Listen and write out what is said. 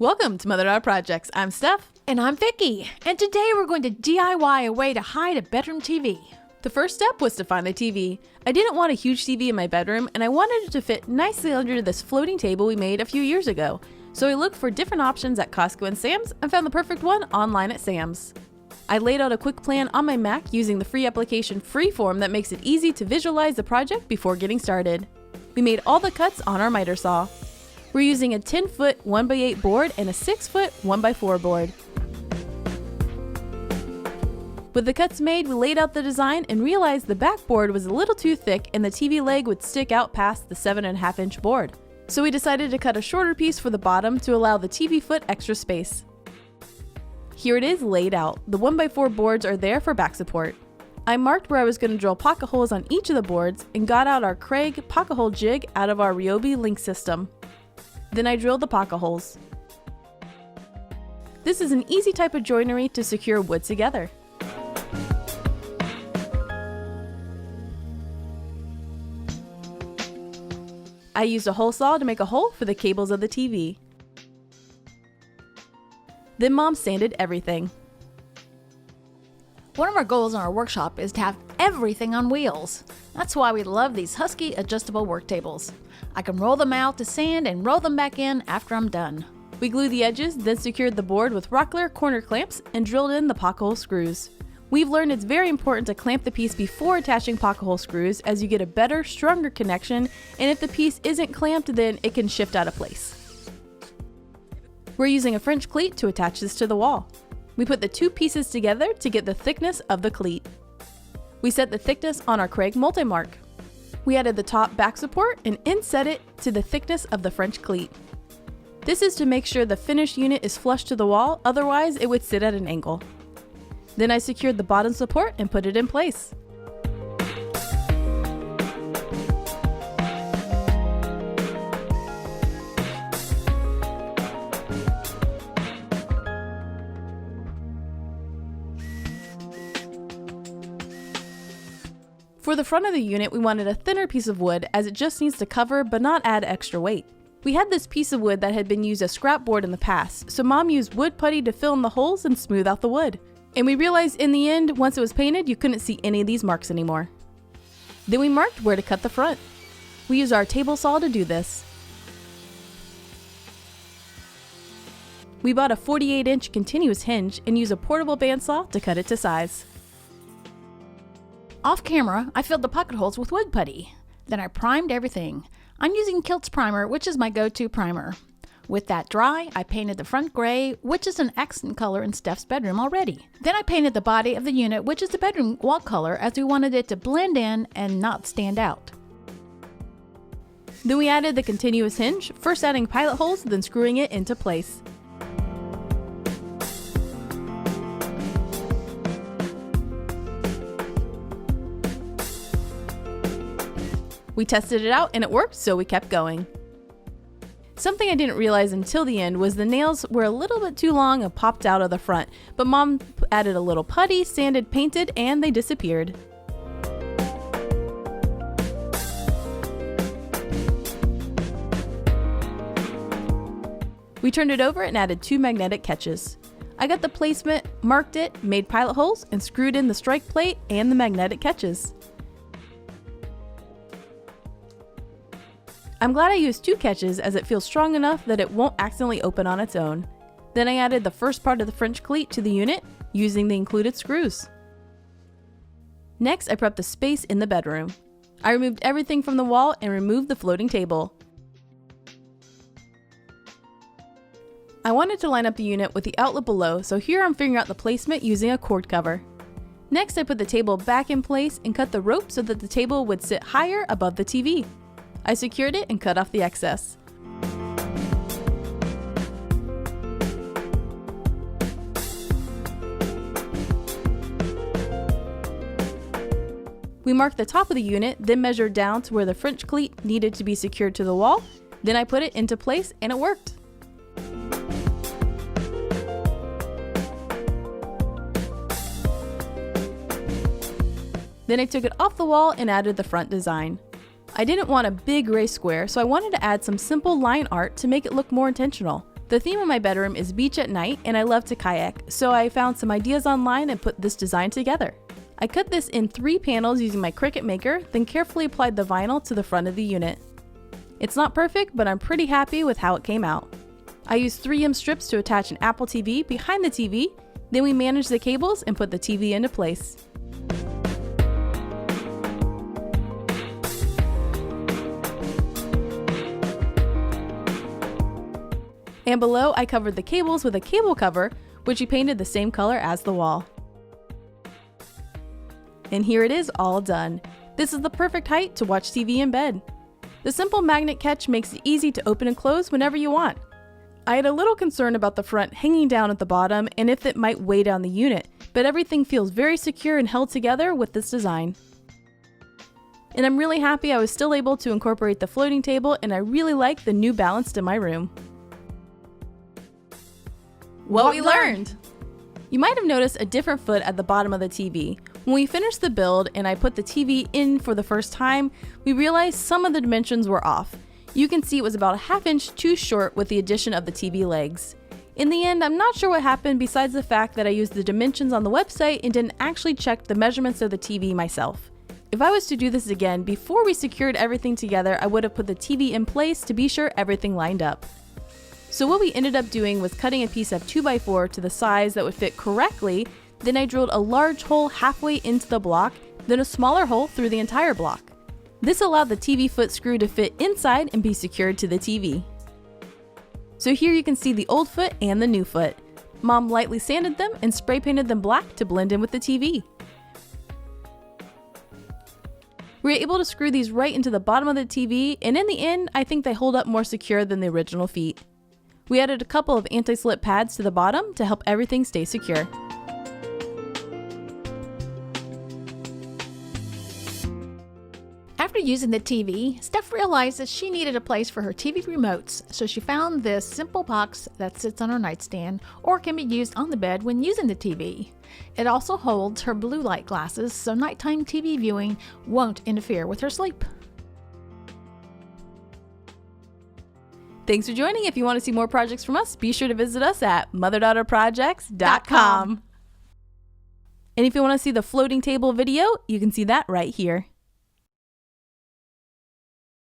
Welcome to Mother Daughter Projects. I'm Steph. And I'm Vicki. And today we're going to DIY a way to hide a bedroom TV. The first step was to find the TV. I didn't want a huge TV in my bedroom, and I wanted it to fit nicely under this floating table we made a few years ago. So I looked for different options at Costco and Sam's and found the perfect one online at Sam's. I laid out a quick plan on my Mac using the free application Freeform that makes it easy to visualize the project before getting started. We made all the cuts on our miter saw. We're using a 10-foot 1x8 board and a 6-foot 1x4 board. With the cuts made, we laid out the design and realized the backboard was a little too thick and the TV leg would stick out past the 7.5-inch board. So we decided to cut a shorter piece for the bottom to allow the TV foot extra space. Here it is laid out. The 1x4 boards are there for back support. I marked where I was going to drill pocket holes on each of the boards and got out our Craig pocket hole jig out of our Ryobi link system. Then I drilled the pocket holes. This is an easy type of joinery to secure wood together. I used a hole saw to make a hole for the cables of the TV. Then Mom sanded everything. One of our goals in our workshop is to have everything on wheels. That's why we love these Husky adjustable work tables. I can roll them out to sand and roll them back in after I'm done. We glued the edges, then secured the board with Rockler corner clamps and drilled in the pocket hole screws. We've learned it's very important to clamp the piece before attaching pocket hole screws as you get a better, stronger connection, and if the piece isn't clamped, then it can shift out of place. We're using a French cleat to attach this to the wall. We put the two pieces together to get the thickness of the cleat. We set the thickness on our Craig multi-mark. We added the top back support and inset it to the thickness of the French cleat. This is to make sure the finished unit is flush to the wall, otherwise it would sit at an angle. Then I secured the bottom support and put it in place. For the front of the unit, we wanted a thinner piece of wood as it just needs to cover but not add extra weight. We had this piece of wood that had been used as scrap board in the past, so Mom used wood putty to fill in the holes and smooth out the wood. And we realized in the end, once it was painted, you couldn't see any of these marks anymore. Then we marked where to cut the front. We used our table saw to do this. We bought a 48-inch continuous hinge and used a portable bandsaw to cut it to size. Off camera, I filled the pocket holes with wood putty. Then I primed everything. I'm using Kilt's primer, which is my go-to primer. With that dry, I painted the front gray, which is an accent color in Steph's bedroom already. Then I painted the body of the unit, which is the bedroom wall color, as we wanted it to blend in and not stand out. Then we added the continuous hinge, first adding pilot holes, then screwing it into place. We tested it out and it worked, so we kept going. Something I didn't realize until the end was the nails were a little bit too long and popped out of the front, but Mom added a little putty, sanded, painted, and they disappeared. We turned it over and added 2 magnetic catches. I got the placement, marked it, made pilot holes, and screwed in the strike plate and the magnetic catches. I'm glad I used 2 catches as it feels strong enough that it won't accidentally open on its own. Then I added the first part of the French cleat to the unit using the included screws. Next, I prepped the space in the bedroom. I removed everything from the wall and removed the floating table. I wanted to line up the unit with the outlet below, so here I'm figuring out the placement using a cord cover. Next, I put the table back in place and cut the rope so that the table would sit higher above the TV. I secured it and cut off the excess. We marked the top of the unit, then measured down to where the French cleat needed to be secured to the wall. Then I put it into place and it worked. Then I took it off the wall and added the front design. I didn't want a big gray square, so I wanted to add some simple line art to make it look more intentional. The theme of my bedroom is beach at night, and I love to kayak, so I found some ideas online and put this design together. I cut this in 3 panels using my Cricut Maker, then carefully applied the vinyl to the front of the unit. It's not perfect, but I'm pretty happy with how it came out. I used 3M strips to attach an Apple TV behind the TV, then we managed the cables and put the TV into place. And below, I covered the cables with a cable cover, which we painted the same color as the wall. And here it is, all done. This is the perfect height to watch TV in bed. The simple magnet catch makes it easy to open and close whenever you want. I had a little concern about the front hanging down at the bottom and if it might weigh down the unit, but everything feels very secure and held together with this design. And I'm really happy I was still able to incorporate the floating table, and I really like the new balance to my room. What we learned! You might have noticed a different foot at the bottom of the TV. When we finished the build and I put the TV in for the first time, we realized some of the dimensions were off. You can see it was about a ½ inch too short with the addition of the TV legs. In the end, I'm not sure what happened besides the fact that I used the dimensions on the website and didn't actually check the measurements of the TV myself. If I was to do this again, before we secured everything together, I would have put the TV in place to be sure everything lined up. So what we ended up doing was cutting a piece of 2x4 to the size that would fit correctly, then I drilled a large hole halfway into the block, then a smaller hole through the entire block. This allowed the TV foot screw to fit inside and be secured to the TV. So here you can see the old foot and the new foot. Mom lightly sanded them and spray painted them black to blend in with the TV. We were able to screw these right into the bottom of the TV, and in the end, I think they hold up more secure than the original feet. We added a couple of anti-slip pads to the bottom to help everything stay secure. After using the TV, Steph realized that she needed a place for her TV remotes, so she found this simple box that sits on her nightstand or can be used on the bed when using the TV. It also holds her blue light glasses, so nighttime TV viewing won't interfere with her sleep. Thanks for joining. If you want to see more projects from us, be sure to visit us at motherdaughterprojects.com. And if you want to see the floating table video, you can see that right here.